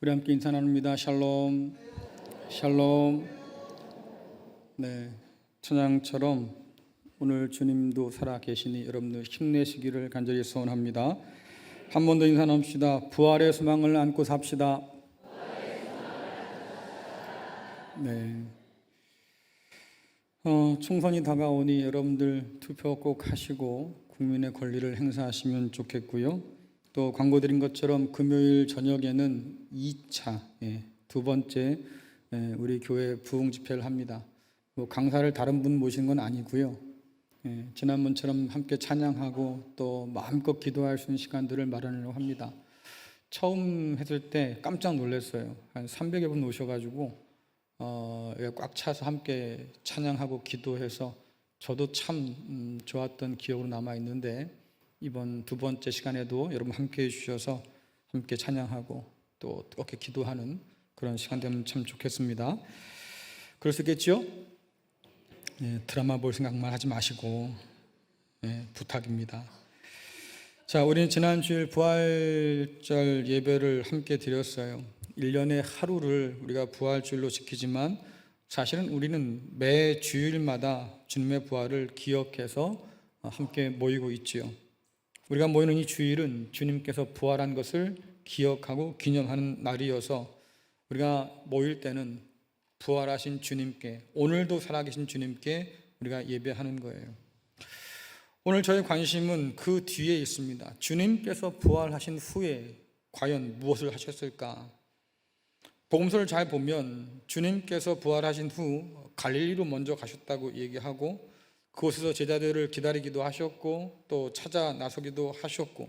우리 함께 인사 나눕니다. 샬롬, 샬롬. 네, 천양처럼 오늘 주님도 살아계시니 여러분들 힘내시기를 간절히 소원합니다. 한 번 더 인사 나눕시다. 부활의 소망을 안고 삽시다. 네. 총선이 다가오니 여러분들 투표 꼭 하시고 국민의 권리를 행사하시면 좋겠고요. 또 광고 드린 것처럼 금요일 저녁에는 2차, 두 번째 우리 교회 부흥 집회를 합니다. 뭐 강사를 다른 분 모시는 건 아니고요. 지난번처럼 함께 찬양하고 또 마음껏 기도할 수 있는 시간들을 마련하려고 합니다. 처음 했을 때 깜짝 놀랐어요. 한 300여 분 오셔가지고 꽉 차서 함께 찬양하고 기도해서 저도 참 좋았던 기억으로 남아있는데, 이번 두 번째 시간에도 여러분 함께 해주셔서 함께 찬양하고 또 뜨겁게 기도하는 그런 시간 되면 참 좋겠습니다. 그럴 수 있겠죠? 드라마 볼 생각만 하지 마시고 부탁입니다. 자, 우리는 지난 주일 부활절 예배를 함께 드렸어요. 1년에 하루를 우리가 부활주일로 지키지만 사실은 우리는 매 주일마다 주님의 부활을 기억해서 함께 모이고 있지요. 우리가 모이는 이 주일은 주님께서 부활한 것을 기억하고 기념하는 날이어서 우리가 모일 때는 부활하신 주님께, 오늘도 살아계신 주님께 우리가 예배하는 거예요. 오늘 저의 관심은 그 뒤에 있습니다. 주님께서 부활하신 후에 과연 무엇을 하셨을까? 복음서를 잘 보면 주님께서 부활하신 후 갈릴리로 먼저 가셨다고 얘기하고, 그곳에서 제자들을 기다리기도 하셨고 또 찾아 나서기도 하셨고,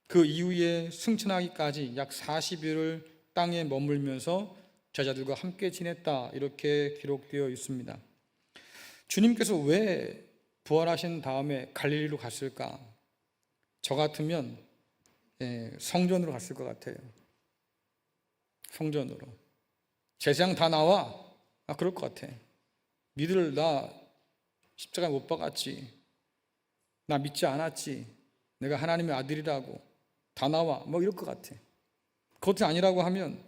그 이후에 승천하기까지 약 40일을 땅에 머물면서 제자들과 함께 지냈다, 이렇게 기록되어 있습니다. 주님께서 왜 부활하신 다음에 갈릴리로 갔을까? 저 같으면 성전으로 갔을 것 같아요. 성전으로. 제사장 다 나와? 그럴 것 같아. 니들 나 십자가에 못 박았지, 나 믿지 않았지, 내가 하나님의 아들이라고 다 나와, 뭐 이럴 것 같아. 그것도 아니라고 하면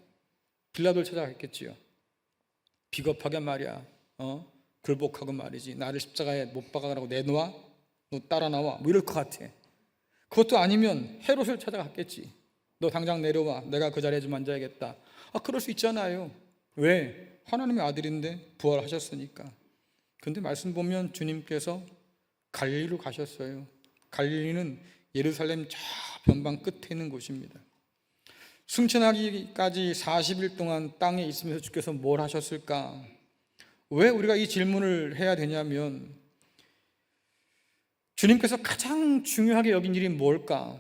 빌라도를 찾아갔겠지요. 비겁하게 말이야, 굴복하고 말이지, 나를 십자가에 못 박아라고 내놓아? 너 따라 나와? 뭐 이럴 것 같아. 그것도 아니면 헤롯을 찾아갔겠지. 너 당장 내려와, 내가 그 자리에 좀 앉아야겠다. 그럴 수 있잖아요. 왜? 하나님의 아들인데 부활하셨으니까. 근데 말씀 보면 주님께서 갈릴리로 가셨어요. 갈릴리는 예루살렘 저 변방 끝에 있는 곳입니다. 승천하기까지 40일 동안 땅에 있으면서 주께서 뭘 하셨을까? 왜 우리가 이 질문을 해야 되냐면, 주님께서 가장 중요하게 여긴 일이 뭘까?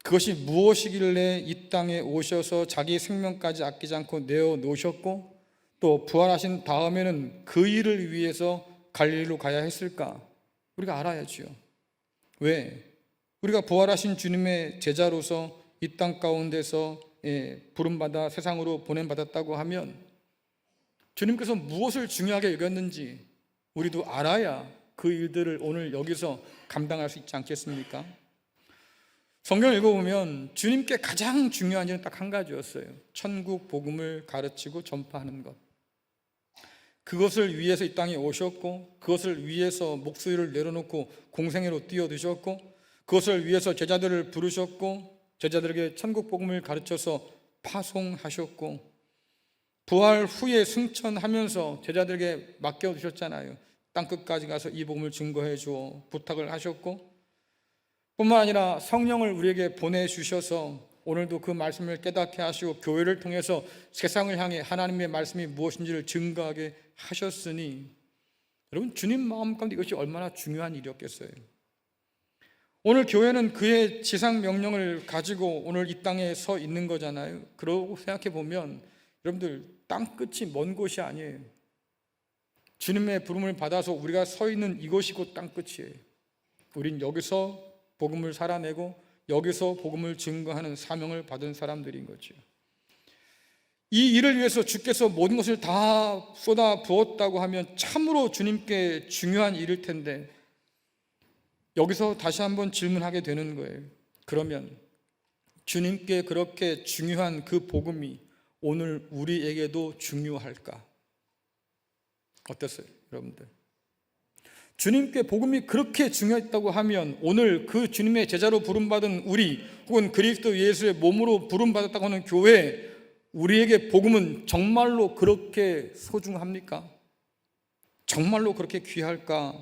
그것이 무엇이길래 이 땅에 오셔서 자기 생명까지 아끼지 않고 내어놓으셨고, 또 부활하신 다음에는 그 일을 위해서 갈릴리로 가야 했을까? 우리가 알아야지요. 왜? 우리가 부활하신 주님의 제자로서 이 땅 가운데서 부름받아 세상으로 보냄받았다고 하면 주님께서 무엇을 중요하게 여겼는지 우리도 알아야 그 일들을 오늘 여기서 감당할 수 있지 않겠습니까? 성경을 읽어보면 주님께 가장 중요한 일은 딱 한 가지였어요. 천국 복음을 가르치고 전파하는 것. 그것을 위해서 이 땅에 오셨고, 그것을 위해서 목소리를 내려놓고 공생애로 뛰어드셨고, 그것을 위해서 제자들을 부르셨고, 제자들에게 천국 복음을 가르쳐서 파송하셨고, 부활 후에 승천하면서 제자들에게 맡겨두셨잖아요. 땅끝까지 가서 이 복음을 증거해 주어 부탁을 하셨고, 뿐만 아니라 성령을 우리에게 보내주셔서 오늘도 그 말씀을 깨닫게 하시고 교회를 통해서 세상을 향해 하나님의 말씀이 무엇인지를 증거하게 하셨으니, 여러분, 주님 마음 가운데 이것이 얼마나 중요한 일이었겠어요. 오늘 교회는 그의 지상 명령을 가지고 오늘 이 땅에 서 있는 거잖아요. 그러고 생각해 보면 여러분들, 땅끝이 먼 곳이 아니에요. 주님의 부름을 받아서 우리가 서 있는 이곳이 곧 땅끝이에요. 우린 여기서 복음을 살아내고 여기서 복음을 증거하는 사명을 받은 사람들인 거죠. 이 일을 위해서 주께서 모든 것을 다 쏟아 부었다고 하면 참으로 주님께 중요한 일일 텐데, 여기서 다시 한번 질문하게 되는 거예요. 그러면 주님께 그렇게 중요한 그 복음이 오늘 우리에게도 중요할까? 어땠어요, 여러분들? 주님께 복음이 그렇게 중요했다고 하면 오늘 그 주님의 제자로 부름받은 우리, 혹은 그리스도 예수의 몸으로 부름받았다고 하는 교회, 우리에게 복음은 정말로 그렇게 소중합니까? 정말로 그렇게 귀할까?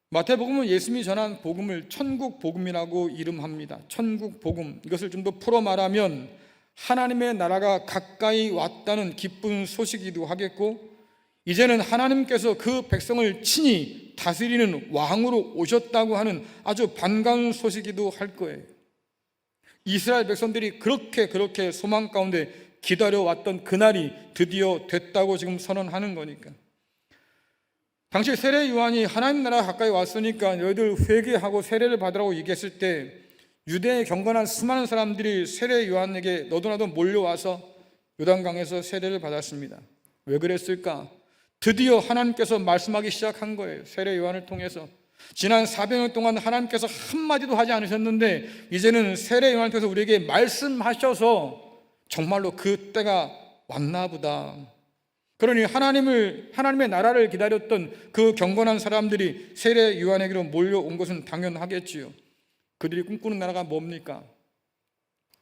마태복음은 예수님이 전한 복음을 천국 복음이라고 이름합니다. 천국 복음, 이것을 좀 더 풀어 말하면 하나님의 나라가 가까이 왔다는 기쁜 소식이기도 하겠고, 이제는 하나님께서 그 백성을 친히 다스리는 왕으로 오셨다고 하는 아주 반가운 소식이기도 할 거예요. 이스라엘 백성들이 그렇게 소망 가운데 기다려왔던 그날이 드디어 됐다고 지금 선언하는 거니까. 당시 세례 요한이 하나님 나라가 가까이 왔으니까 너희들 회개하고 세례를 받으라고 얘기했을 때 유대에 경건한 수많은 사람들이 세례 요한에게 너도나도 몰려와서 요단강에서 세례를 받았습니다. 왜 그랬을까? 드디어 하나님께서 말씀하기 시작한 거예요. 세례 요한을 통해서. 지난 400년 동안 하나님께서 한마디도 하지 않으셨는데 이제는 세례 요한을 통해서 우리에게 말씀하셔서 정말로 그 때가 왔나 보다. 그러니 하나님의 나라를 기다렸던 그 경건한 사람들이 세례 요한에게로 몰려온 것은 당연하겠지요. 그들이 꿈꾸는 나라가 뭡니까?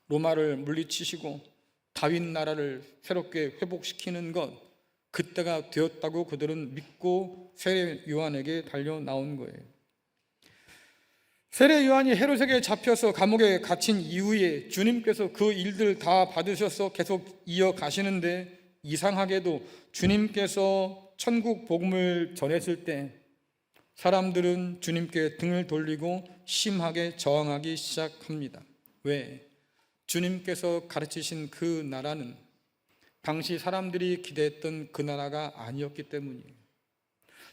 로마를 물리치시고 다윗 나라를 새롭게 회복시키는 것, 그때가 되었다고 그들은 믿고 세례 요한에게 달려 나온 거예요. 세례 요한이 헤롯에게 잡혀서 감옥에 갇힌 이후에 주님께서 그 일들을 다 받으셔서 계속 이어가시는데, 이상하게도 주님께서 천국 복음을 전했을 때 사람들은 주님께 등을 돌리고 심하게 저항하기 시작합니다. 왜? 주님께서 가르치신 그 나라는 당시 사람들이 기대했던 그 나라가 아니었기 때문이에요.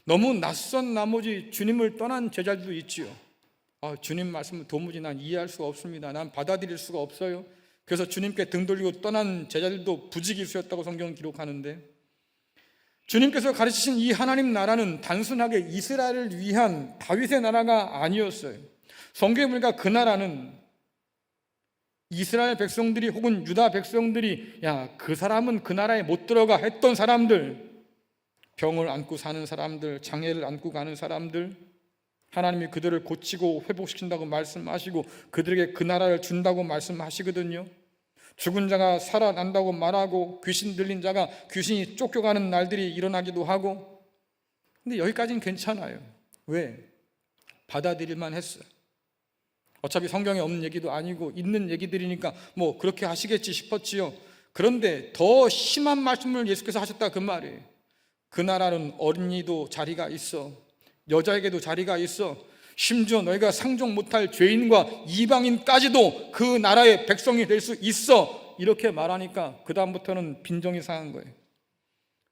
너무 낯선 나머지 주님을 떠난 제자들도 있지요. 주님 말씀을 도무지 난 이해할 수가 없습니다. 난 받아들일 수가 없어요. 그래서 주님께 등 돌리고 떠난 제자들도 부지기수였다고 성경은 기록하는데, 주님께서 가르치신 이 하나님 나라는 단순하게 이스라엘을 위한 다윗의 나라가 아니었어요. 성경에 보니까 그 나라는 이스라엘 백성들이 혹은 유다 백성들이 그 사람은 그 나라에 못 들어가 했던 사람들, 병을 안고 사는 사람들, 장애를 안고 가는 사람들, 하나님이 그들을 고치고 회복시킨다고 말씀하시고 그들에게 그 나라를 준다고 말씀하시거든요. 죽은 자가 살아난다고 말하고 귀신 들린 자가 귀신이 쫓겨가는 날들이 일어나기도 하고. 근데 여기까지는 괜찮아요. 왜? 받아들일만 했어요. 어차피 성경에 없는 얘기도 아니고 있는 얘기들이니까 뭐 그렇게 하시겠지 싶었지요. 그런데 더 심한 말씀을 예수께서 하셨다 그 말이에요. 그 나라는 어린이도 자리가 있어, 여자에게도 자리가 있어, 심지어 너희가 상종 못할 죄인과 이방인까지도 그 나라의 백성이 될 수 있어. 이렇게 말하니까 그 다음부터는 빈정이 상한 거예요.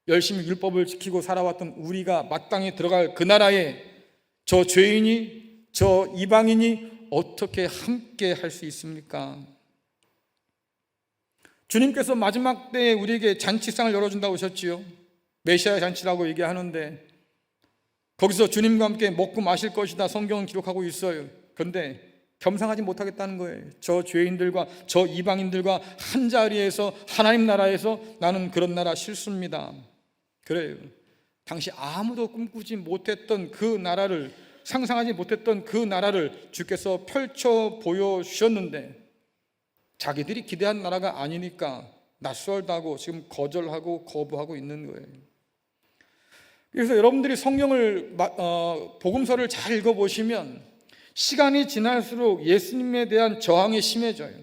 열심히 율법을 지키고 살아왔던 우리가 마땅히 들어갈 그 나라에 저 죄인이, 저 이방인이 어떻게 함께 할 수 있습니까? 주님께서 마지막 때에 우리에게 잔치상을 열어준다고 하셨지요. 메시아의 잔치라고 얘기하는데 거기서 주님과 함께 먹고 마실 것이다 성경은 기록하고 있어요. 그런데 겸상하지 못하겠다는 거예요. 저 죄인들과 저 이방인들과 한 자리에서 하나님 나라에서 나는 그런 나라 싫습니다. 그래요. 당시 아무도 꿈꾸지 못했던 그 나라를, 상상하지 못했던 그 나라를 주께서 펼쳐 보여주셨는데 자기들이 기대한 나라가 아니니까 낯설다고 지금 거절하고 거부하고 있는 거예요. 그래서 여러분들이 성경을 복음서를 잘 읽어보시면 시간이 지날수록 예수님에 대한 저항이 심해져요.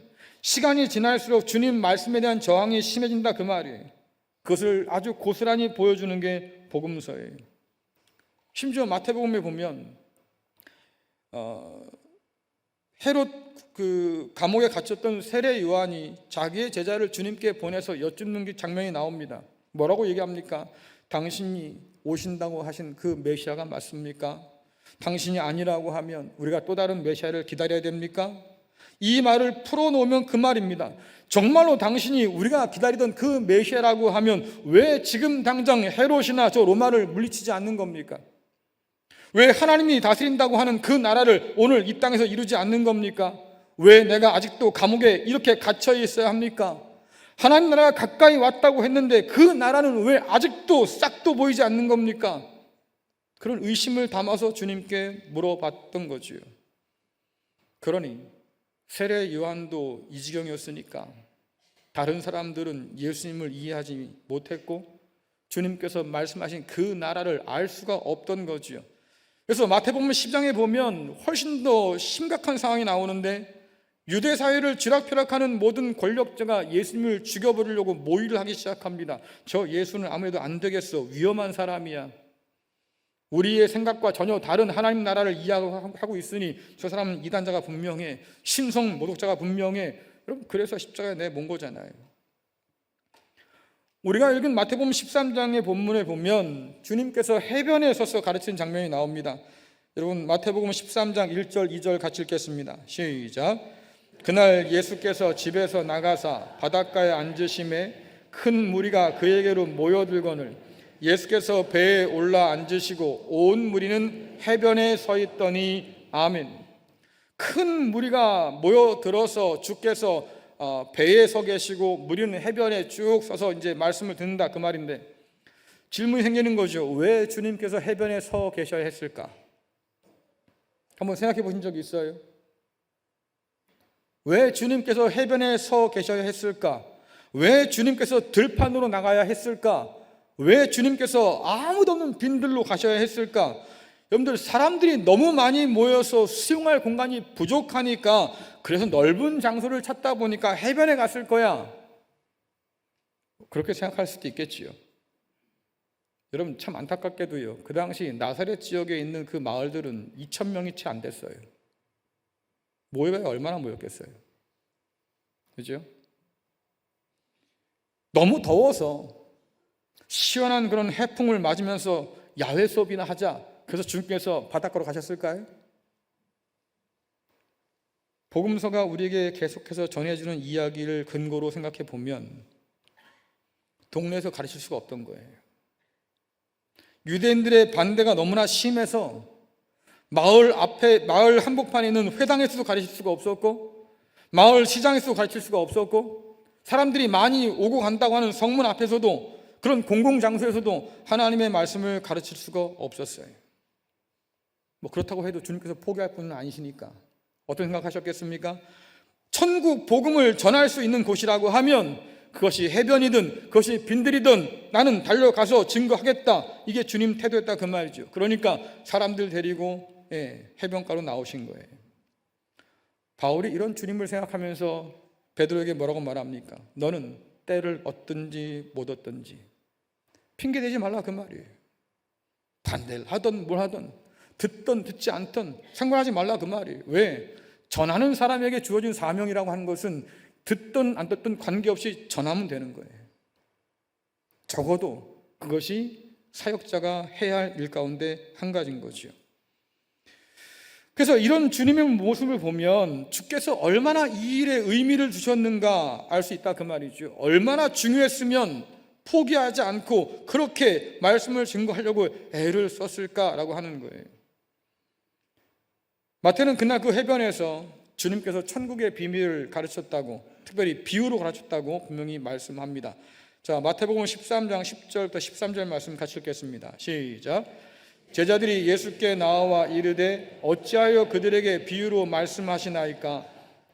시간이 지날수록 주님 말씀에 대한 저항이 심해진다 그 말이에요. 그것을 아주 고스란히 보여주는 게 복음서예요. 심지어 마태복음에 보면 헤롯 그 감옥에 갇혔던 세례 요한이 자기의 제자를 주님께 보내서 여쭙는 게 장면이 나옵니다. 뭐라고 얘기합니까? 당신이 오신다고 하신 그 메시아가 맞습니까? 당신이 아니라고 하면 우리가 또 다른 메시아를 기다려야 됩니까? 이 말을 풀어놓으면 그 말입니다. 정말로 당신이 우리가 기다리던 그 메시아라고 하면 왜 지금 당장 헤롯이나 저 로마를 물리치지 않는 겁니까? 왜 하나님이 다스린다고 하는 그 나라를 오늘 이 땅에서 이루지 않는 겁니까? 왜 내가 아직도 감옥에 이렇게 갇혀 있어야 합니까? 하나님 나라가 가까이 왔다고 했는데 그 나라는 왜 아직도 싹도 보이지 않는 겁니까? 그런 의심을 담아서 주님께 물어봤던 거지요. 그러니 세례 요한도 이 지경이었으니까 다른 사람들은 예수님을 이해하지 못했고 주님께서 말씀하신 그 나라를 알 수가 없던 거지요. 그래서 마태복음 10장에 보면 훨씬 더 심각한 상황이 나오는데, 유대 사회를 쥐락펴락하는 모든 권력자가 예수님을 죽여버리려고 모의를 하기 시작합니다. 저 예수는 아무래도 안 되겠어, 위험한 사람이야, 우리의 생각과 전혀 다른 하나님 나라를 이해하고 있으니 저 사람은 이단자가 분명해, 신성 모독자가 분명해. 여러분, 그래서 십자가에 내몬 거잖아요. 우리가 읽은 마태복음 13장의 본문에 보면 주님께서 해변에 서서 가르치는 장면이 나옵니다. 여러분, 마태복음 13장 1절 2절 같이 읽겠습니다. 시작. 그날 예수께서 집에서 나가사 바닷가에 앉으심에 큰 무리가 그에게로 모여들거늘 예수께서 배에 올라 앉으시고 온 무리는 해변에 서 있더니 아멘. 큰 무리가 모여들어서 주께서 배에 서 계시고 무리는 해변에 쭉 서서 이제 말씀을 듣는다, 그 말인데, 질문이 생기는 거죠. 왜 주님께서 해변에 서 계셔야 했을까? 한번 생각해 보신 적 있어요? 왜 주님께서 해변에 서 계셔야 했을까? 왜 주님께서 들판으로 나가야 했을까? 왜 주님께서 아무도 없는 빈들로 가셔야 했을까? 여러분들, 사람들이 너무 많이 모여서 수용할 공간이 부족하니까, 그래서 넓은 장소를 찾다 보니까 해변에 갔을 거야, 그렇게 생각할 수도 있겠지요. 여러분, 참 안타깝게도요, 그 당시 나사렛 지역에 있는 그 마을들은 2,000명이 채 안 됐어요. 모여봐야 얼마나 모였겠어요. 그죠? 너무 더워서 시원한 그런 해풍을 맞으면서 야외 수업이나 하자, 그래서 주님께서 바닷가로 가셨을까요? 복음서가 우리에게 계속해서 전해주는 이야기를 근거로 생각해 보면 동네에서 가르칠 수가 없던 거예요. 유대인들의 반대가 너무나 심해서 마을 한복판에 있는 회당에서도 가르칠 수가 없었고, 마을 시장에서도 가르칠 수가 없었고, 사람들이 많이 오고 간다고 하는 성문 앞에서도, 그런 공공장소에서도 하나님의 말씀을 가르칠 수가 없었어요. 그렇다고 해도 주님께서 포기할 분은 아니시니까 어떤 생각하셨겠습니까? 천국 복음을 전할 수 있는 곳이라고 하면 그것이 해변이든 그것이 빈들이든 나는 달려가서 증거하겠다, 이게 주님 태도였다, 그 말이죠. 그러니까 사람들 데리고 해변가로 나오신 거예요. 바울이 이런 주님을 생각하면서 베드로에게 뭐라고 말합니까? 너는 때를 얻든지 못 얻든지 핑계대지 말라, 그 말이에요. 반대를 하든 뭘 하든, 듣든 듣지 않든 상관하지 말라, 그 말이에요. 왜? 전하는 사람에게 주어진 사명이라고 하는 것은 듣든 안 듣든 관계없이 전하면 되는 거예요. 적어도 그것이 사역자가 해야 할 일 가운데 한 가지인 거죠. 그래서 이런 주님의 모습을 보면 주께서 얼마나 이 일에 의미를 두셨는가 알 수 있다, 그 말이죠. 얼마나 중요했으면 포기하지 않고 그렇게 말씀을 증거하려고 애를 썼을까라고 하는 거예요. 마태는 그날 그 해변에서 주님께서 천국의 비밀을 가르쳤다고, 특별히 비유로 가르쳤다고 분명히 말씀합니다. 자, 마태복음 13장 10절부터 13절 말씀 같이 읽겠습니다. 시작. 제자들이 예수께 나와 이르되 어찌하여 그들에게 비유로 말씀하시나이까?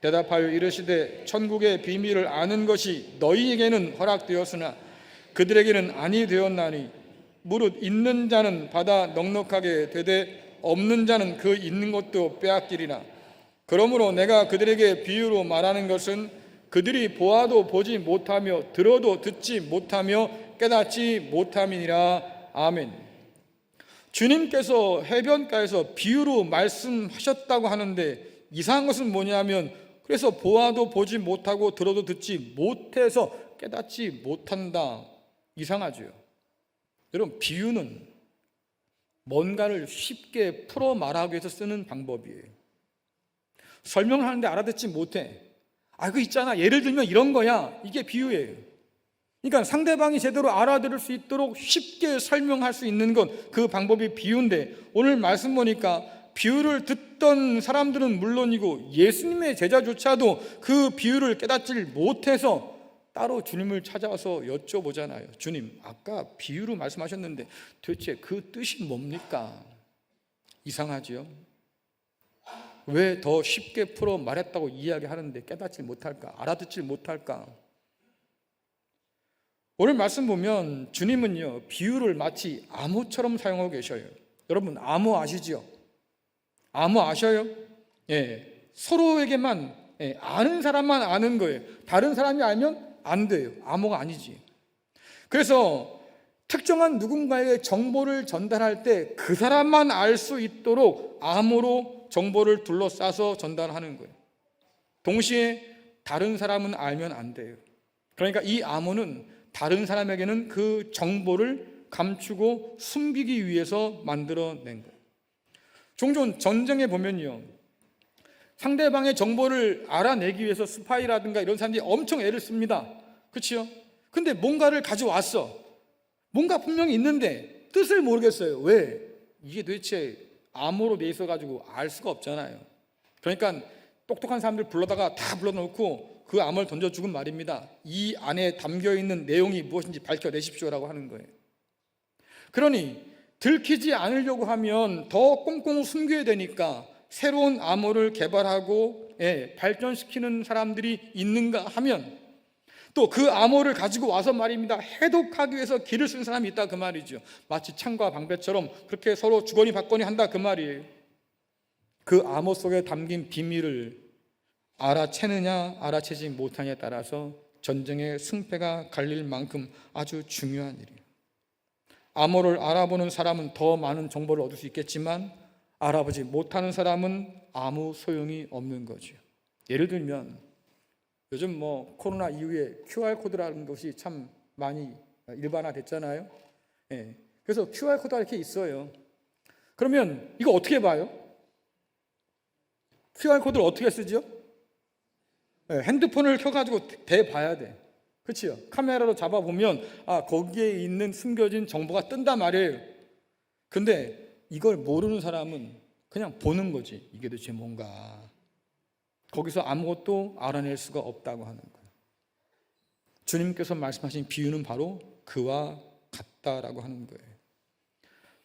대답하여 이르시되 천국의 비밀을 아는 것이 너희에게는 허락되었으나 그들에게는 아니 되었나니 무릇 있는 자는 받아 넉넉하게 되되 없는 자는 그 있는 것도 빼앗기리라. 그러므로 내가 그들에게 비유로 말하는 것은 그들이 보아도 보지 못하며 들어도 듣지 못하며 깨닫지 못함이니라. 아멘. 주님께서 해변가에서 비유로 말씀하셨다고 하는데 이상한 것은 뭐냐면, 그래서 보아도 보지 못하고 들어도 듣지 못해서 깨닫지 못한다. 이상하죠. 여러분, 비유는 뭔가를 쉽게 풀어 말하기 위해서 쓰는 방법이에요. 설명을 하는데 알아듣지 못해. 그 있잖아, 예를 들면 이런 거야. 이게 비유예요. 그러니까 상대방이 제대로 알아들을 수 있도록 쉽게 설명할 수 있는 것, 그 방법이 비유인데, 오늘 말씀 보니까 비유를 듣던 사람들은 물론이고 예수님의 제자조차도 그 비유를 깨닫지 못해서 따로 주님을 찾아와서 여쭤보잖아요. 주님, 아까 비유로 말씀하셨는데 도대체 그 뜻이 뭡니까? 이상하지요? 왜 더 쉽게 풀어 말했다고 이야기하는데 깨닫지 못할까? 알아듣지 못할까? 오늘 말씀 보면 주님은요, 비유를 마치 암호처럼 사용하고 계셔요. 여러분, 암호 아시죠? 암호 아셔요? 예, 서로에게만, 아는 사람만 아는 거예요. 다른 사람이 알면 안 돼요. 암호가 아니지. 그래서 특정한 누군가에게 정보를 전달할 때 그 사람만 알 수 있도록 암호로 정보를 둘러싸서 전달하는 거예요. 동시에 다른 사람은 알면 안 돼요. 그러니까 이 암호는 다른 사람에게는 그 정보를 감추고 숨기기 위해서 만들어낸 거예요. 종종 전쟁에 보면요, 상대방의 정보를 알아내기 위해서 스파이라든가 이런 사람들이 엄청 애를 씁니다. 그렇죠? 근데 뭔가를 가져왔어. 뭔가 분명히 있는데 뜻을 모르겠어요. 왜? 이게 도대체 암호로 돼 있어가지고 알 수가 없잖아요. 그러니까 똑똑한 사람들 불러다가 다 불러놓고 그 암호를 던져주고 말입니다. 이 안에 담겨있는 내용이 무엇인지 밝혀내십시오라고 하는 거예요. 그러니 들키지 않으려고 하면 더 꽁꽁 숨겨야 되니까 새로운 암호를 개발하고 발전시키는 사람들이 있는가 하면 또 그 암호를 가지고 와서 말입니다, 해독하기 위해서 길을 쓴 사람이 있다 그 말이죠. 마치 창과 방패처럼 그렇게 서로 주거니 받거니 한다 그 말이에요. 그 암호 속에 담긴 비밀을 알아채느냐 알아채지 못하냐에 따라서 전쟁의 승패가 갈릴 만큼 아주 중요한 일이에요. 암호를 알아보는 사람은 더 많은 정보를 얻을 수 있겠지만 알아보지 못하는 사람은 아무 소용이 없는 거죠. 예를 들면 요즘 코로나 이후에 QR코드라는 것이 참 많이 일반화됐잖아요. 그래서 QR코드가 이렇게 있어요. 그러면 이거 어떻게 봐요? QR코드를 어떻게 쓰죠? 핸드폰을 켜가지고 대봐야 돼. 그렇죠? 카메라로 잡아보면 거기에 있는 숨겨진 정보가 뜬단 말이에요. 근데 이걸 모르는 사람은 그냥 보는 거지. 이게 도대체 뭔가. 거기서 아무것도 알아낼 수가 없다고 하는 거예요. 주님께서 말씀하신 비유는 바로 그와 같다라고 하는 거예요.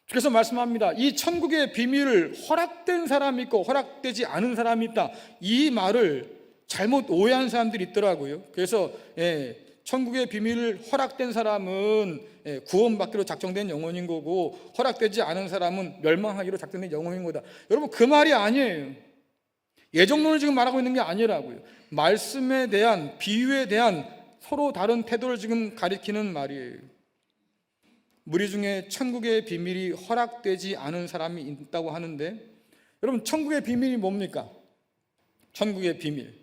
그래서 말씀합니다. 이 천국의 비밀을 허락된 사람이 있고 허락되지 않은 사람이 있다. 이 말을 잘못 오해한 사람들이 있더라고요. 그래서 천국의 비밀을 허락된 사람은 구원받기로 작정된 영혼인 거고 허락되지 않은 사람은 멸망하기로 작정된 영혼인 거다. 여러분, 그 말이 아니에요. 예정론을 지금 말하고 있는 게 아니라고요. 말씀에 대한, 비유에 대한 서로 다른 태도를 지금 가리키는 말이에요. 무리 중에 천국의 비밀이 허락되지 않은 사람이 있다고 하는데, 여러분, 천국의 비밀이 뭡니까? 천국의 비밀,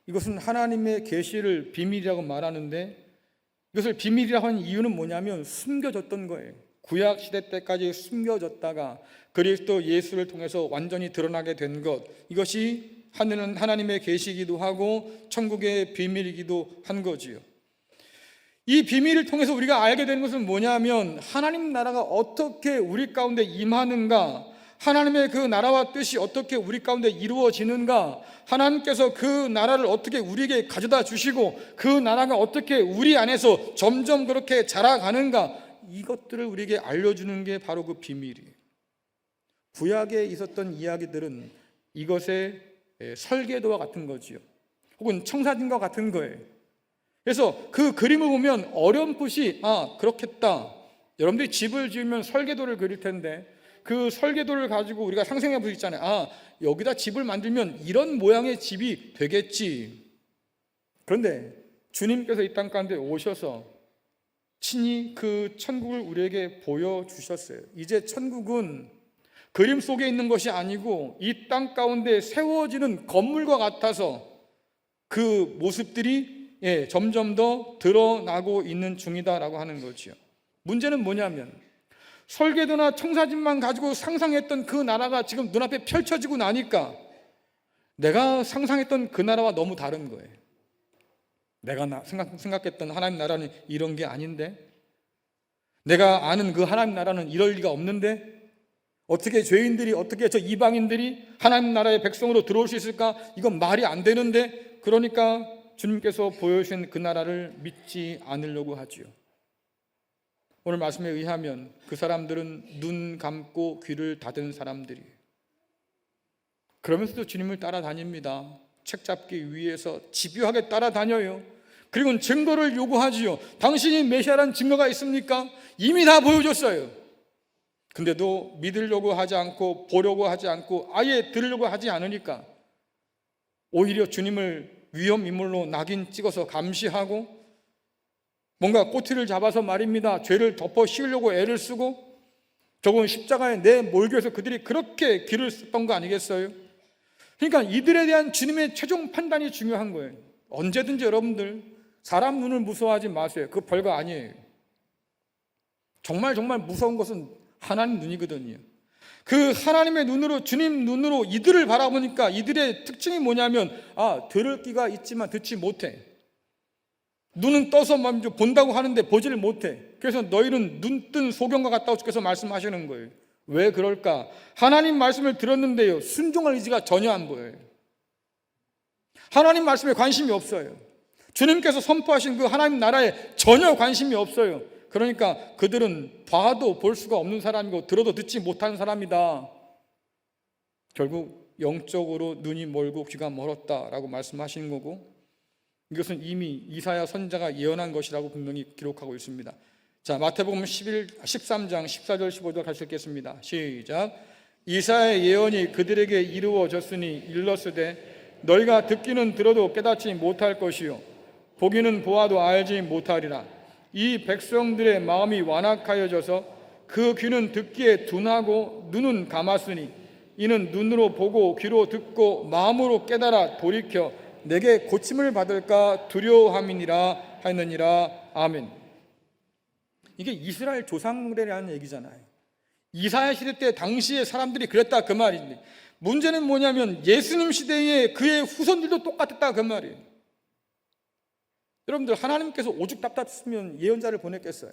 이것은 하나님의 계시를 비밀이라고 말하는데, 이것을 비밀이라고 하는 이유는 뭐냐면 숨겨졌던 거예요. 구약 시대 때까지 숨겨졌다가 그리스도 예수를 통해서 완전히 드러나게 된 것, 이것이 하나님의 계시이기도 하고 천국의 비밀이기도 한 거지요. 이 비밀을 통해서 우리가 알게 되는 것은 뭐냐면 하나님 나라가 어떻게 우리 가운데 임하는가, 하나님의 그 나라와 뜻이 어떻게 우리 가운데 이루어지는가, 하나님께서 그 나라를 어떻게 우리에게 가져다 주시고 그 나라가 어떻게 우리 안에서 점점 그렇게 자라가는가, 이것들을 우리에게 알려주는 게 바로 그 비밀이에요. 구약에 있었던 이야기들은 이것의 설계도와 같은 거지요. 혹은 청사진과 같은 거예요. 그래서 그 그림을 보면 어렴풋이 그렇겠다. 여러분들이 집을 지으면 설계도를 그릴 텐데 그 설계도를 가지고 우리가 상상해 볼 수 있잖아요. 여기다 집을 만들면 이런 모양의 집이 되겠지. 그런데 주님께서 이 땅 가운데 오셔서 친히 그 천국을 우리에게 보여주셨어요. 이제 천국은 그림 속에 있는 것이 아니고 이 땅 가운데 세워지는 건물과 같아서 그 모습들이 점점 더 드러나고 있는 중이다라고 하는 거죠. 문제는 뭐냐면 설계도나 청사진만 가지고 상상했던 그 나라가 지금 눈앞에 펼쳐지고 나니까 내가 상상했던 그 나라와 너무 다른 거예요. 내가 생각했던 하나님 나라는 이런 게 아닌데, 내가 아는 그 하나님 나라는 이럴 리가 없는데, 어떻게 죄인들이, 어떻게 저 이방인들이 하나님 나라의 백성으로 들어올 수 있을까? 이건 말이 안 되는데. 그러니까 주님께서 보여주신 그 나라를 믿지 않으려고 하지요. 오늘 말씀에 의하면 그 사람들은 눈 감고 귀를 닫은 사람들이에요. 그러면서도 주님을 따라다닙니다. 책 잡기 위해서 집요하게 따라다녀요. 그리고 증거를 요구하지요. 당신이 메시아라는 증거가 있습니까? 이미 다 보여줬어요. 근데도 믿으려고 하지 않고 보려고 하지 않고 아예 들으려고 하지 않으니까 오히려 주님을 위험인물로 낙인 찍어서 감시하고 뭔가 꼬투리를 잡아서 말입니다. 죄를 덮어 씌우려고 애를 쓰고 저건 십자가에 내몰기 위해서 그들이 그렇게 길을 썼던 거 아니겠어요? 그러니까 이들에 대한 주님의 최종 판단이 중요한 거예요. 언제든지 여러분들 사람 눈을 무서워하지 마세요. 그거 별거 아니에요. 정말 무서운 것은 하나님 눈이거든요. 그 하나님의 눈으로, 주님 눈으로 이들을 바라보니까 이들의 특징이 뭐냐면 들을 귀가 있지만 듣지 못해. 눈은 떠서 먼저 본다고 하는데 보지를 못해. 그래서 너희는 눈 뜬 소경과 같다고 주께서 말씀하시는 거예요. 왜 그럴까? 하나님 말씀을 들었는데요, 순종할 의지가 전혀 안 보여요. 하나님 말씀에 관심이 없어요. 주님께서 선포하신 그 하나님 나라에 전혀 관심이 없어요. 그러니까 그들은 봐도 볼 수가 없는 사람이고 들어도 듣지 못하는 사람이다. 결국 영적으로 눈이 멀고 귀가 멀었다라고 말씀하시는 거고, 이것은 이미 이사야 선지자가 예언한 것이라고 분명히 기록하고 있습니다. 자, 마태복음 13장 14절 15절 같이 읽겠습니다. 시작. 이사야의 예언이 그들에게 이루어졌으니 일렀으되 너희가 듣기는 들어도 깨닫지 못할 것이요 보기는 보아도 알지 못하리라. 이 백성들의 마음이 완악하여져서 그 귀는 듣기에 둔하고 눈은 감았으니 이는 눈으로 보고 귀로 듣고 마음으로 깨달아 돌이켜 내게 고침을 받을까 두려워함이니라 하였느니라. 아멘. 이게 이스라엘 조상들이라는 얘기잖아요. 이사야 시대 때 당시의 사람들이 그랬다 그 말인데, 문제는 뭐냐면 예수님 시대에 그의 후손들도 똑같았다 그 말이에요. 여러분들, 하나님께서 오죽 답답했으면 예언자를 보냈겠어요?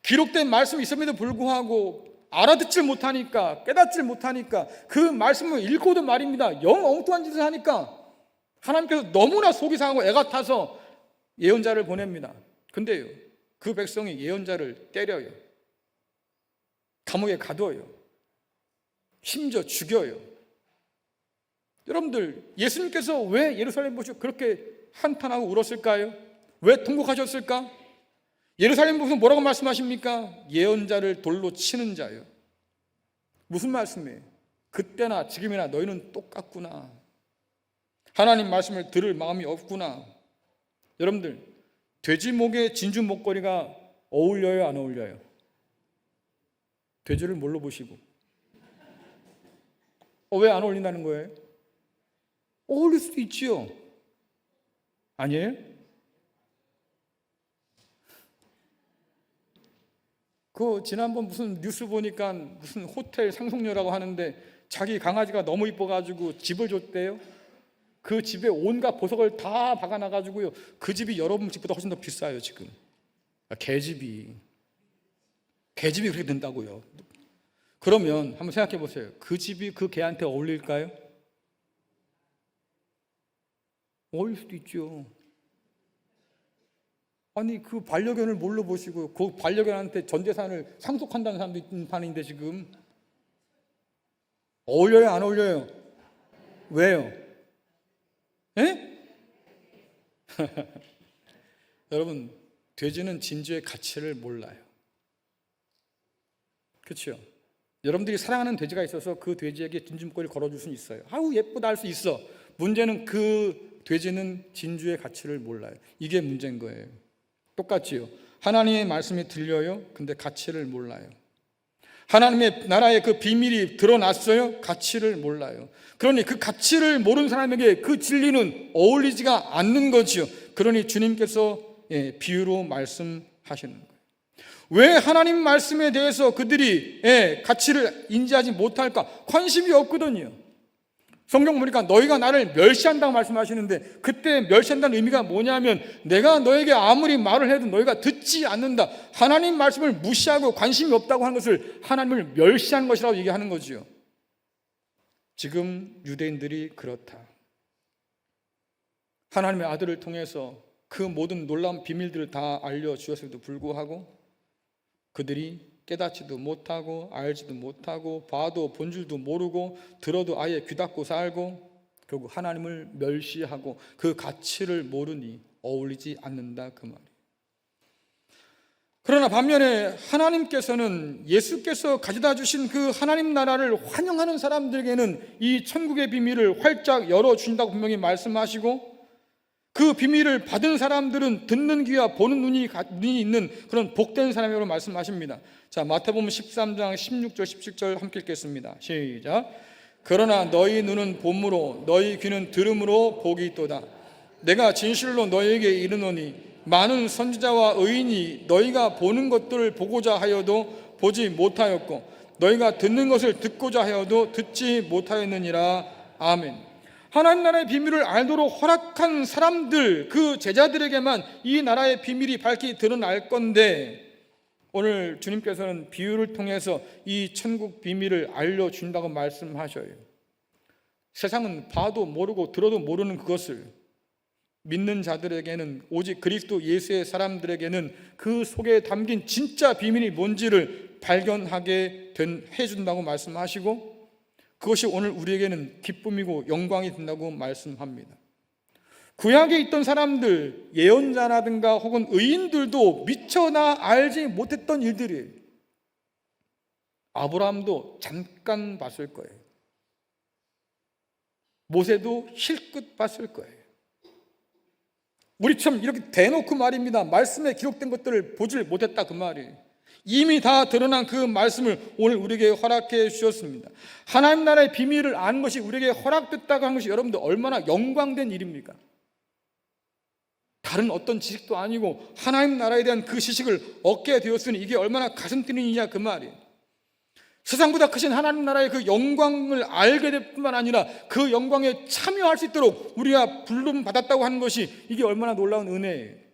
기록된 말씀이 있음에도 불구하고 알아듣질 못하니까, 깨닫질 못하니까, 그 말씀을 읽고도 말입니다, 영 엉뚱한 짓을 하니까 하나님께서 너무나 속이 상하고 애가 타서 예언자를 보냅니다. 근데요, 그 백성이 예언자를 때려요. 감옥에 가둬요. 심지어 죽여요. 여러분들, 예수님께서 왜 예루살렘 보시고 그렇게 한탄하고 울었을까요? 왜 통곡하셨을까? 예루살렘 보시고 뭐라고 말씀하십니까? 예언자를 돌로 치는 자요. 무슨 말씀이에요? 그때나 지금이나 너희는 똑같구나. 하나님 말씀을 들을 마음이 없구나. 여러분들, 돼지 목에 진주 목걸이가 어울려요, 안 어울려요? 돼지를 뭘로 보시고? 왜 안 어울린다는 거예요? 어울릴 수도 있지요. 아니에요? 지난번 무슨 뉴스 보니까 무슨 호텔 상속녀라고 하는데 자기 강아지가 너무 이뻐가지고 집을 줬대요. 그 집에 온갖 보석을 다 박아놔가지고요, 그 집이 여러분 집보다 훨씬 더 비싸요 지금. 개집이 그렇게 된다고요. 그러면 한번 생각해 보세요. 그 집이 그 개한테 어울릴까요? 어울릴 수도 있죠. 아니, 그 반려견을 뭘로 보시고 그 반려견한테 전 재산을 상속한다는 사람도 있는 판인데 지금 어울려요, 안 어울려요? 왜요? 예? 여러분, 돼지는 진주의 가치를 몰라요. 그렇죠? 여러분들이 사랑하는 돼지가 있어서 그 돼지에게 진주 목걸이를 걸어줄 수는 있어요. 아우 예쁘다 할 수 있어. 문제는 그 돼지는 진주의 가치를 몰라요. 이게 문제인 거예요. 똑같지요. 하나님의 말씀이 들려요. 근데 가치를 몰라요. 하나님의 나라의 그 비밀이 드러났어요. 가치를 몰라요. 그러니 그 가치를 모르는 사람에게 그 진리는 어울리지가 않는 거지요. 그러니 주님께서 비유로 말씀하시는 거예요. 왜 하나님 말씀에 대해서 그들이 가치를 인지하지 못할까? 관심이 없거든요. 성경 보니까 너희가 나를 멸시한다고 말씀하시는데, 그때 멸시한다는 의미가 뭐냐면 내가 너에게 아무리 말을 해도 너희가 듣지 않는다. 하나님 말씀을 무시하고 관심이 없다고 하는 것을 하나님을 멸시하는 것이라고 얘기하는 거지요. 지금 유대인들이 그렇다. 하나님의 아들을 통해서 그 모든 놀라운 비밀들을 다 알려주었음에도 불구하고 그들이 깨닫지도 못하고 알지도 못하고 봐도 본줄도 모르고 들어도 아예 귀 닫고 살고 결국 하나님을 멸시하고 그 가치를 모르니 어울리지 않는다 그 말이에요. 그러나 반면에 하나님께서는 예수께서 가져다 주신 그 하나님 나라를 환영하는 사람들에게는 이 천국의 비밀을 활짝 열어주신다고 분명히 말씀하시고, 그 비밀을 받은 사람들은 듣는 귀와 보는 눈이 있는 그런 복된 사람이라고 말씀하십니다. 자, 마태복음 13장 16절 17절 함께 읽겠습니다. 시작. 그러나 너희 눈은 봄으로 너희 귀는 들음으로 복이 있도다. 내가 진실로 너희에게 이르노니 많은 선지자와 의인이 너희가 보는 것들을 보고자 하여도 보지 못하였고 너희가 듣는 것을 듣고자 하여도 듣지 못하였느니라. 아멘. 하나님 나라의 비밀을 알도록 허락한 사람들, 그 제자들에게만 이 나라의 비밀이 밝히 드러날 건데, 오늘 주님께서는 비유를 통해서 이 천국 비밀을 알려준다고 말씀하셔요. 세상은 봐도 모르고 들어도 모르는 그것을 믿는 자들에게는, 오직 그리스도 예수의 사람들에게는 그 속에 담긴 진짜 비밀이 뭔지를 발견하게 해준다고 말씀하시고, 그것이 오늘 우리에게는 기쁨이고 영광이 된다고 말씀합니다. 구약에 있던 사람들, 예언자라든가 혹은 의인들도 미처나 알지 못했던 일들이에요. 아브라함도 잠깐 봤을 거예요. 모세도 힐끗 봤을 거예요. 우리처럼 이렇게 대놓고 말입니다. 말씀에 기록된 것들을 보질 못했다 그 말이에요. 이미 다 드러난 그 말씀을 오늘 우리에게 허락해 주셨습니다. 하나님 나라의 비밀을 아는 것이 우리에게 허락됐다고 하는 것이 여러분들 얼마나 영광된 일입니까? 다른 어떤 지식도 아니고 하나님 나라에 대한 그 지식을 얻게 되었으니 이게 얼마나 가슴 뛰는 일이냐 그 말이에요. 세상보다 크신 하나님 나라의 그 영광을 알게 될 뿐만 아니라 그 영광에 참여할 수 있도록 우리가 부름 받았다고 하는 것이 이게 얼마나 놀라운 은혜예요.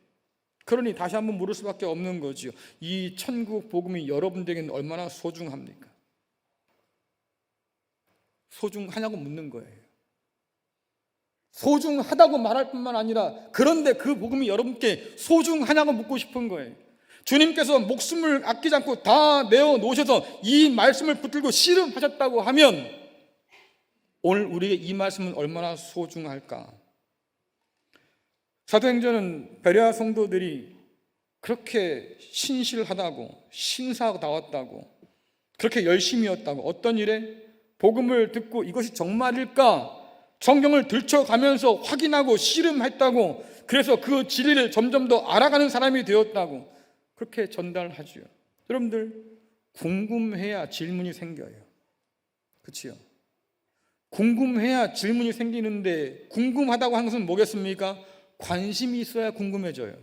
그러니 다시 한번 물을 수밖에 없는 거지요. 이 천국 복음이 여러분들에게는 얼마나 소중합니까? 소중하냐고 묻는 거예요. 소중하다고 말할 뿐만 아니라, 그런데 그 복음이 여러분께 소중하냐고 묻고 싶은 거예요. 주님께서 목숨을 아끼지 않고 다 내어 놓으셔서 이 말씀을 붙들고 씨름하셨다고 하면 오늘 우리에게 이 말씀은 얼마나 소중할까? 사도행전은 베레아 성도들이 그렇게 신실하다고, 신사다웠다고, 그렇게 열심이었다고, 어떤 일에 복음을 듣고 이것이 정말일까 성경을 들춰가면서 확인하고 씨름했다고, 그래서 그 진리를 점점 더 알아가는 사람이 되었다고 그렇게 전달하죠. 여러분들 궁금해야 질문이 생겨요. 그렇지요? 궁금해야 질문이 생기는데, 궁금하다고 하는 것은 뭐겠습니까? 관심이 있어야 궁금해져요.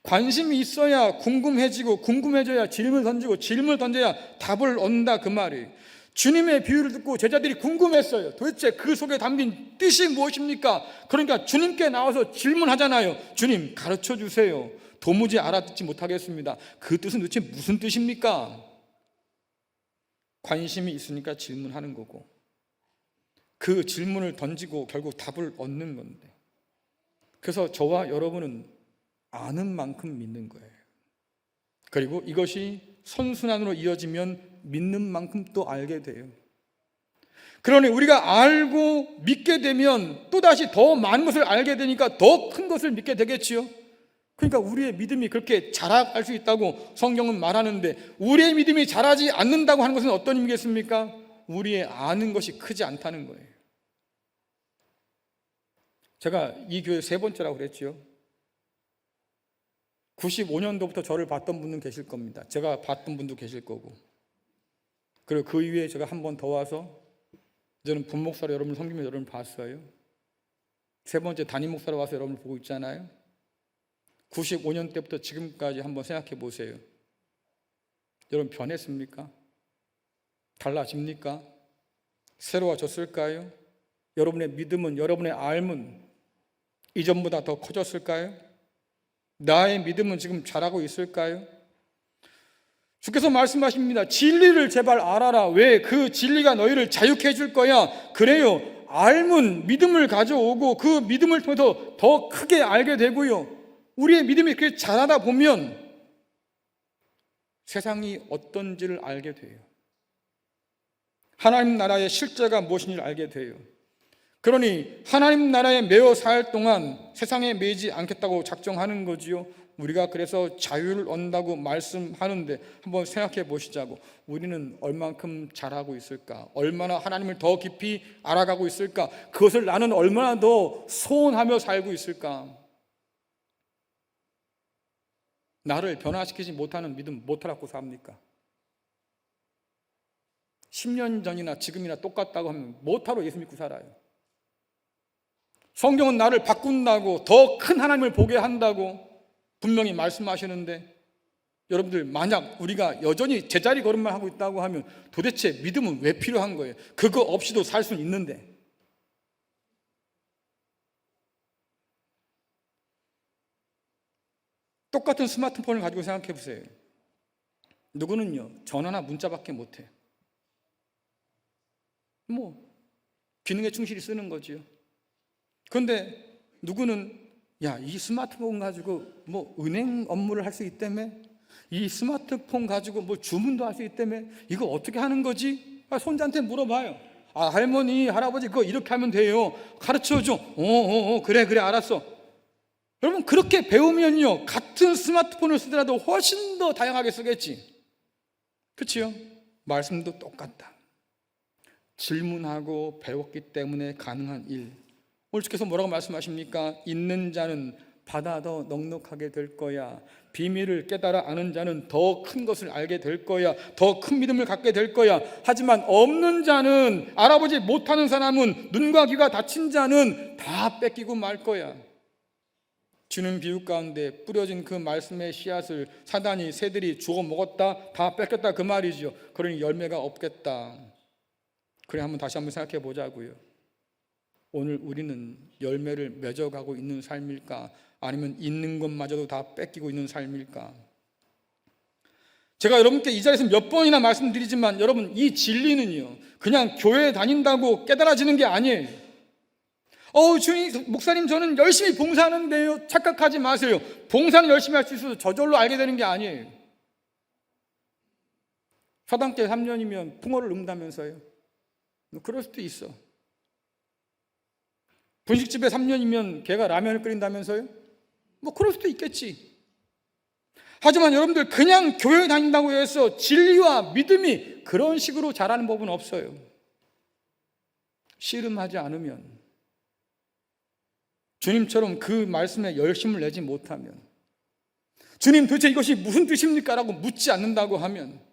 관심이 있어야 궁금해지고, 궁금해져야 질문을 던지고, 질문을 던져야 답을 얻는다 그 말이에요. 주님의 비유를 듣고 제자들이 궁금했어요. 도대체 그 속에 담긴 뜻이 무엇입니까? 그러니까 주님께 나와서 질문하잖아요. 주님 가르쳐 주세요. 도무지 알아듣지 못하겠습니다. 그 뜻은 도대체 무슨 뜻입니까? 관심이 있으니까 질문하는 거고, 그 질문을 던지고 결국 답을 얻는 건데, 그래서 저와 여러분은 아는 만큼 믿는 거예요. 그리고 이것이 선순환으로 이어지면 믿는 만큼 또 알게 돼요. 그러니 우리가 알고 믿게 되면 또다시 더 많은 것을 알게 되니까 더 큰 것을 믿게 되겠지요. 그러니까 우리의 믿음이 그렇게 자라갈 수 있다고 성경은 말하는데, 우리의 믿음이 자라지 않는다고 하는 것은 어떤 의미겠습니까? 우리의 아는 것이 크지 않다는 거예요. 제가 이 교회 세 번째라고 그랬죠. 95년도부터 저를 봤던 분은 계실 겁니다. 제가 봤던 분도 계실 거고, 그리고 그 이후에 제가 한 번 더 와서 저는 분목사로 여러분을 섬기면서 여러분을 봤어요. 세 번째 담임 목사로 와서 여러분을 보고 있잖아요. 95년 때부터 지금까지 한번 생각해 보세요. 여러분 변했습니까? 달라집니까? 새로워졌을까요? 여러분의 믿음은, 여러분의 알은 이전보다 더 커졌을까요? 나의 믿음은 지금 자라고 있을까요? 주께서 말씀하십니다. 진리를 제발 알아라. 왜? 그 진리가 너희를 자유케 해줄 거야. 그래요. 알면 믿음을 가져오고 그 믿음을 통해서 더 크게 알게 되고요. 우리의 믿음이 그렇게 자라다 보면 세상이 어떤지를 알게 돼요. 하나님 나라의 실제가 무엇인지를 알게 돼요. 그러니 하나님 나라에 매여 살 동안 세상에 매이지 않겠다고 작정하는 거지요. 우리가 그래서 자유를 얻는다고 말씀하는데 한번 생각해 보시자고. 우리는 얼만큼 잘하고 있을까? 얼마나 하나님을 더 깊이 알아가고 있을까? 그것을 나는 얼마나 더 소원하며 살고 있을까? 나를 변화시키지 못하는 믿음 못하라고 삽니까? 10년 전이나 지금이나 똑같다고 하면 못하러 예수 믿고 살아요. 성경은 나를 바꾼다고, 더 큰 하나님을 보게 한다고 분명히 말씀하시는데, 여러분들 만약 우리가 여전히 제자리 걸음만 하고 있다고 하면 도대체 믿음은 왜 필요한 거예요? 그거 없이도 살 수는 있는데. 똑같은 스마트폰을 가지고 생각해 보세요. 누구는요 전화나 문자밖에 못해요. 기능에 충실히 쓰는 거지요. 그런데 누구는 이 스마트폰 가지고 은행 업무를 할 수 있다며, 이 스마트폰 가지고 주문도 할 수 있다며, 이거 어떻게 하는 거지? 손자한테 물어봐요. 할머니 할아버지 그거 이렇게 하면 돼요, 가르쳐줘. 그래 알았어. 여러분 그렇게 배우면요 같은 스마트폰을 쓰더라도 훨씬 더 다양하게 쓰겠지. 그렇지요? 말씀도 똑같다. 질문하고 배웠기 때문에 가능한 일. 오늘 주께서 뭐라고 말씀하십니까? 있는 자는 바다 더 넉넉하게 될 거야. 비밀을 깨달아 아는 자는 더 큰 것을 알게 될 거야. 더 큰 믿음을 갖게 될 거야. 하지만 없는 자는, 알아보지 못하는 사람은, 눈과 귀가 닫힌 자는 다 뺏기고 말 거야. 주는 비유 가운데 뿌려진 그 말씀의 씨앗을 사단이, 새들이 주워 먹었다, 다 뺏겼다 그 말이죠. 그러니 열매가 없겠다. 그래 다시 한번 생각해 보자고요. 오늘 우리는 열매를 맺어가고 있는 삶일까? 아니면 있는 것마저도 다 뺏기고 있는 삶일까? 제가 여러분께 이 자리에서 몇 번이나 말씀드리지만 여러분, 이 진리는요 그냥 교회에 다닌다고 깨달아지는 게 아니에요. 주님, 목사님 저는 열심히 봉사하는데요. 착각하지 마세요. 봉사는 열심히 할 수 있어도 저절로 알게 되는 게 아니에요. 서당계 3년이면 풍어를 읊다면서요. 그럴 수도 있어. 분식집에 3년이면 걔가 라면을 끓인다면서요? 그럴 수도 있겠지. 하지만 여러분들 그냥 교회 다닌다고 해서 진리와 믿음이 그런 식으로 자라는 법은 없어요. 씨름하지 않으면, 주님처럼 그 말씀에 열심을 내지 못하면, 주님 도대체 이것이 무슨 뜻입니까? 라고 묻지 않는다고 하면,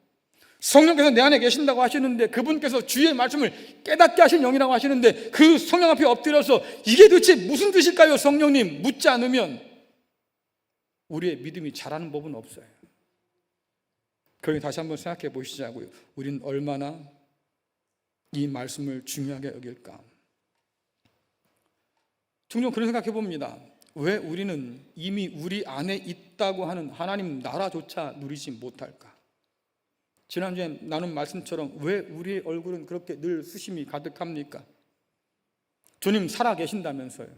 성령께서 내 안에 계신다고 하시는데 그분께서 주의 말씀을 깨닫게 하신 영이라고 하시는데 그 성령 앞에 엎드려서 이게 도대체 무슨 뜻일까요? 성령님 묻지 않으면 우리의 믿음이 자라는 법은 없어요. 그러니 다시 한번 생각해 보시자고요. 우리는 얼마나 이 말씀을 중요하게 여길까? 종종 그런 생각해 봅니다. 왜 우리는 이미 우리 안에 있다고 하는 하나님 나라조차 누리지 못할까? 지난주에 나눈 말씀처럼 왜 우리의 얼굴은 그렇게 늘 수심이 가득합니까? 주님 살아 계신다면서요.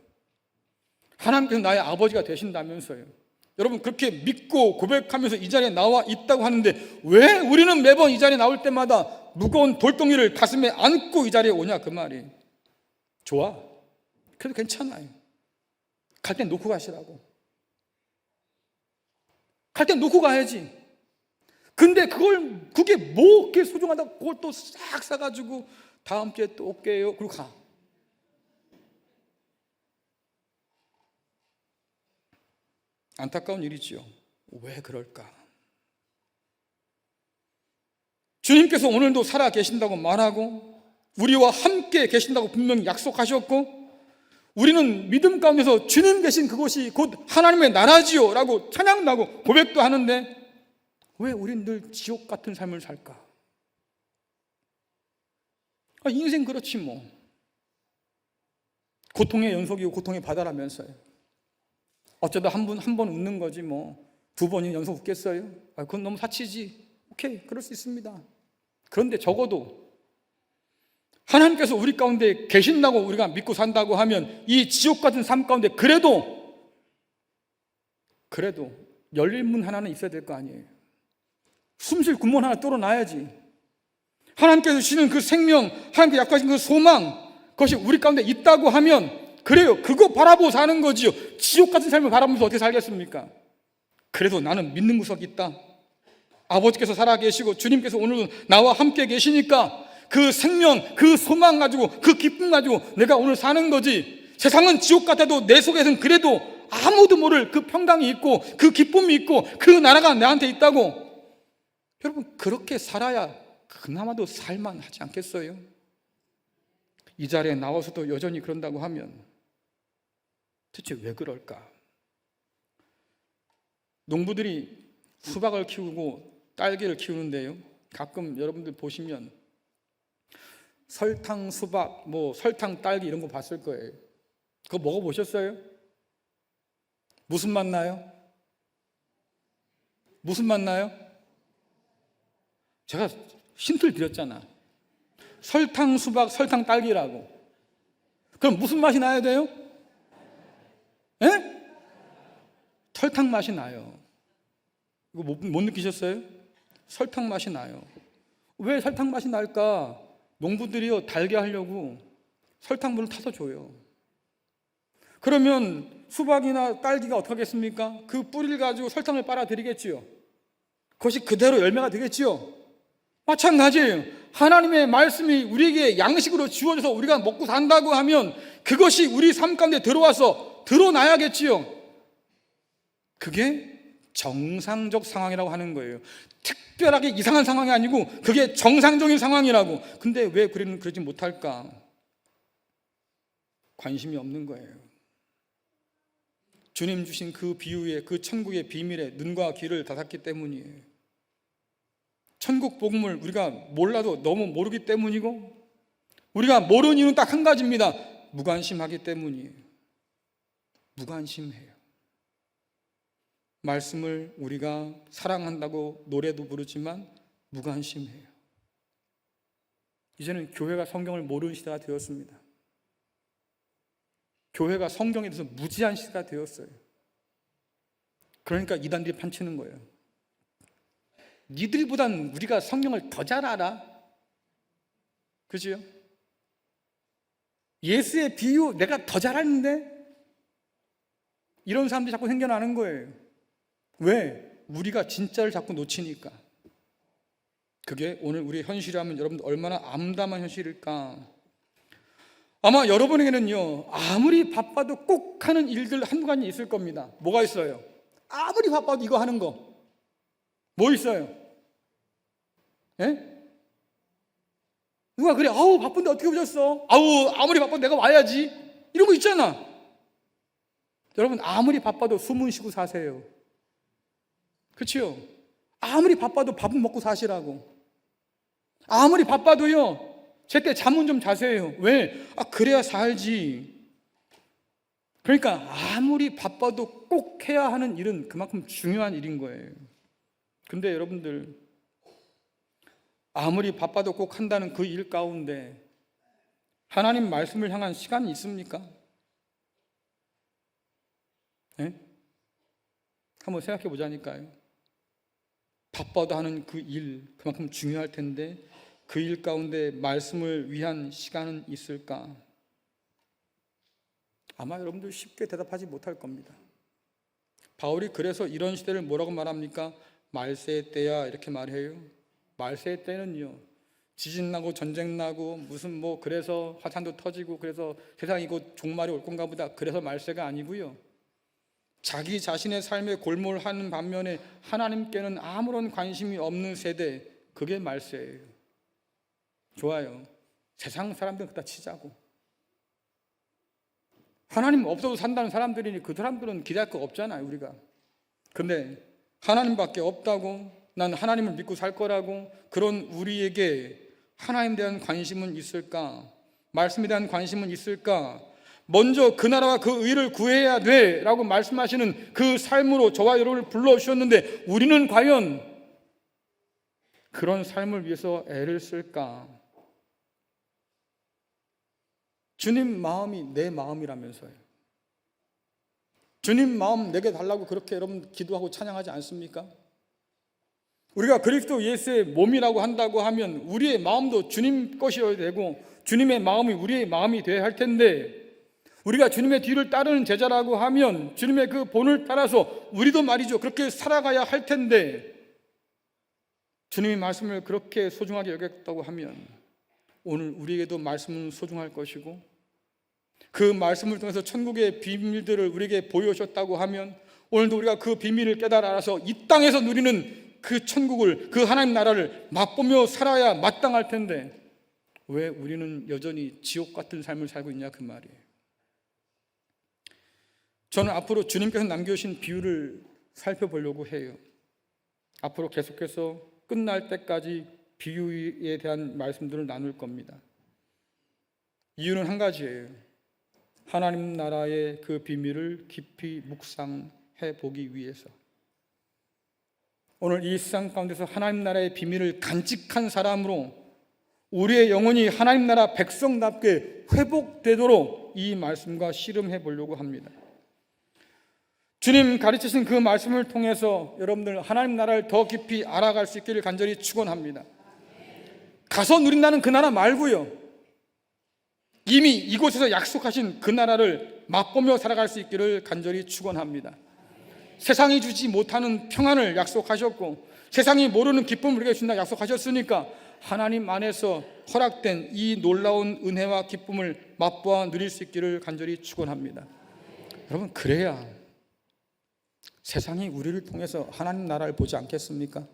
하나님께서 나의 아버지가 되신다면서요. 여러분 그렇게 믿고 고백하면서 이 자리에 나와 있다고 하는데 왜 우리는 매번 이 자리에 나올 때마다 무거운 돌덩이를 가슴에 안고 이 자리에 오냐 그 말이. 좋아, 그래도 괜찮아요. 갈 땐 놓고 가시라고. 갈 땐 놓고 가야지. 근데 그게 뭐 그렇게 소중하다고 그걸 또 싹 사가지고 다음 주에 또 올게요 그리고 가. 안타까운 일이지요. 왜 그럴까? 주님께서 오늘도 살아 계신다고 말하고 우리와 함께 계신다고 분명히 약속하셨고, 우리는 믿음 가운데서 주님 계신 그곳이 곧 하나님의 나라지요 라고 찬양도 하고 고백도 하는데 왜 우린 늘 지옥 같은 삶을 살까? 인생 그렇지 뭐. 고통의 연속이고 고통의 바다라면서요. 어쩌다 한 번 웃는 거지 뭐. 2번이 연속 웃겠어요? 그건 너무 사치지. 오케이, 그럴 수 있습니다. 그런데 적어도 하나님께서 우리 가운데 계신다고 우리가 믿고 산다고 하면 이 지옥 같은 삶 가운데 그래도 열릴 문 하나는 있어야 될 거 아니에요. 숨쉴 구멍 하나 뚫어놔야지. 하나님께서 주시는 그 생명, 하나님께 약하신 그 소망, 그것이 우리 가운데 있다고 하면 그래요. 그거 바라보고 사는 거지요. 지옥 같은 삶을 바라보면서 어떻게 살겠습니까? 그래도 나는 믿는 구석이 있다. 아버지께서 살아계시고 주님께서 오늘 나와 함께 계시니까 그 생명, 그 소망 가지고, 그 기쁨 가지고 내가 오늘 사는 거지. 세상은 지옥 같아도 내 속에서는 그래도 아무도 모를 그 평강이 있고 그 기쁨이 있고 그 나라가 나한테 있다고. 여러분, 그렇게 살아야 그나마도 살만하지 않겠어요? 이 자리에 나와서도 여전히 그런다고 하면 대체 왜 그럴까? 농부들이 수박을 키우고 딸기를 키우는데요, 가끔 여러분들 보시면 설탕 수박, 설탕 딸기 이런 거 봤을 거예요. 그거 먹어보셨어요? 무슨 맛 나요? 무슨 맛 나요? 제가 힌트를 드렸잖아. 설탕 수박, 설탕 딸기라고. 그럼 무슨 맛이 나야 돼요? 예? 설탕 맛이 나요. 이거 못 느끼셨어요? 설탕 맛이 나요. 왜 설탕 맛이 날까? 농부들이요, 달게 하려고 설탕물을 타서 줘요. 그러면 수박이나 딸기가 어떻게 하겠습니까? 그 뿌리를 가지고 설탕을 빨아들이겠지요. 그것이 그대로 열매가 되겠지요. 마찬가지예요. 하나님의 말씀이 우리에게 양식으로 주어져서 우리가 먹고 산다고 하면 그것이 우리 삶 가운데 들어와서 드러나야겠지요. 그게 정상적 상황이라고 하는 거예요. 특별하게 이상한 상황이 아니고 그게 정상적인 상황이라고. 근데 왜 그러지 못할까? 관심이 없는 거예요. 주님 주신 그 비유의, 그 천국의 비밀에 눈과 귀를 닫았기 때문이에요. 천국 복음을 우리가 몰라도 너무 모르기 때문이고, 우리가 모르는 이유는 딱 한 가지입니다. 무관심하기 때문이에요. 무관심해요. 말씀을 우리가 사랑한다고 노래도 부르지만 무관심해요. 이제는 교회가 성경을 모르는 시대가 되었습니다. 교회가 성경에 대해서 무지한 시대가 되었어요. 그러니까 이단들이 판치는 거예요. 니들보단 우리가 성경을 더 잘 알아. 그죠? 예수의 비유 내가 더 잘 아는데? 이런 사람들이 자꾸 생겨나는 거예요. 왜? 우리가 진짜를 자꾸 놓치니까. 그게 오늘 우리의 현실이라면 여러분들 얼마나 암담한 현실일까? 아마 여러분에게는요, 아무리 바빠도 꼭 하는 일들 한두 가지 있을 겁니다. 뭐가 있어요? 아무리 바빠도 이거 하는 거. 뭐 있어요? 예? 누가 그래, 아우 바쁜데 어떻게 오셨어? 아우 아무리 바빠도 내가 와야지. 이런 거 있잖아. 여러분, 아무리 바빠도 숨은 쉬고 사세요. 그렇죠? 아무리 바빠도 밥은 먹고 사시라고. 아무리 바빠도요, 제때 잠은 좀 자세요. 왜? 그래야 살지. 그러니까 아무리 바빠도 꼭 해야 하는 일은 그만큼 중요한 일인 거예요. 근데 여러분들, 아무리 바빠도 꼭 한다는 그 일 가운데 하나님 말씀을 향한 시간이 있습니까? 네? 한번 생각해 보자니까요. 바빠도 하는 그 일, 그만큼 중요할 텐데 그 일 가운데 말씀을 위한 시간은 있을까? 아마 여러분들 쉽게 대답하지 못할 겁니다. 바울이 그래서 이런 시대를 뭐라고 말합니까? 말세의 때야, 이렇게 말해요. 말세의 때는요, 지진 나고 전쟁 나고 무슨 그래서 화산도 터지고 그래서 세상이 곧 종말이 올 건가 보다, 그래서 말세가 아니고요, 자기 자신의 삶에 골몰하는 반면에 하나님께는 아무런 관심이 없는 세대, 그게 말세예요. 좋아요. 세상 사람들은 그다 치자고. 하나님 없어도 산다는 사람들이니 그 사람들은 기대할 거 없잖아요, 우리가. 근데 하나님밖에 없다고, 난 하나님을 믿고 살 거라고, 그런 우리에게 하나님에 대한 관심은 있을까? 말씀에 대한 관심은 있을까? 먼저 그 나라와 그 의를 구해야 돼 라고 말씀하시는 그 삶으로 저와 여러분을 불러주셨는데 우리는 과연 그런 삶을 위해서 애를 쓸까? 주님 마음이 내 마음이라면서요. 주님 마음 내게 달라고 그렇게 여러분 기도하고 찬양하지 않습니까? 우리가 그리스도 예수의 몸이라고 한다고 하면 우리의 마음도 주님 것이어야 되고 주님의 마음이 우리의 마음이 되어야 할 텐데, 우리가 주님의 뒤를 따르는 제자라고 하면 주님의 그 본을 따라서 우리도 말이죠 그렇게 살아가야 할 텐데, 주님의 말씀을 그렇게 소중하게 여겼다고 하면 오늘 우리에게도 말씀은 소중할 것이고, 그 말씀을 통해서 천국의 비밀들을 우리에게 보여주셨다고 하면 오늘도 우리가 그 비밀을 깨달아 알아서 이 땅에서 누리는 그 천국을, 그 하나님 나라를 맛보며 살아야 마땅할 텐데 왜 우리는 여전히 지옥 같은 삶을 살고 있냐, 그 말이에요. 저는 앞으로 주님께서 남겨주신 비유를 살펴보려고 해요. 앞으로 계속해서 끝날 때까지 비유에 대한 말씀들을 나눌 겁니다. 이유는 한 가지예요. 하나님 나라의 그 비밀을 깊이 묵상해 보기 위해서. 오늘 이 세상 가운데서 하나님 나라의 비밀을 간직한 사람으로 우리의 영혼이 하나님 나라 백성답게 회복되도록 이 말씀과 씨름해 보려고 합니다. 주님 가르치신 그 말씀을 통해서 여러분들 하나님 나라를 더 깊이 알아갈 수 있기를 간절히 축원합니다. 가서 누린다는 그 나라 말고요, 이미 이곳에서 약속하신 그 나라를 맛보며 살아갈 수 있기를 간절히 축원합니다. 세상이 주지 못하는 평안을 약속하셨고 세상이 모르는 기쁨을 우리에게 준다 약속하셨으니까 하나님 안에서 허락된 이 놀라운 은혜와 기쁨을 맛보아 누릴 수 있기를 간절히 축원합니다. 여러분, 그래야 세상이 우리를 통해서 하나님 나라를 보지 않겠습니까?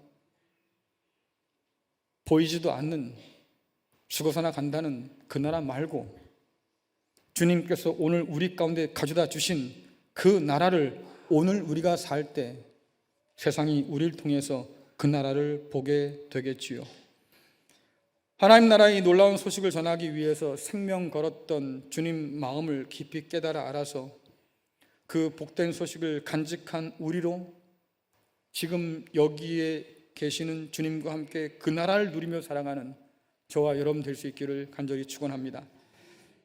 보이지도 않는 죽어서나 간다는 그 나라 말고 주님께서 오늘 우리 가운데 가져다 주신 그 나라를 오늘 우리가 살 때 세상이 우리를 통해서 그 나라를 보게 되겠지요. 하나님 나라의 놀라운 소식을 전하기 위해서 생명 걸었던 주님 마음을 깊이 깨달아 알아서 그 복된 소식을 간직한 우리로 지금 여기에 계시는 주님과 함께 그 나라를 누리며 살아가는 저와 여러분 될 수 있기를 간절히 축원합니다.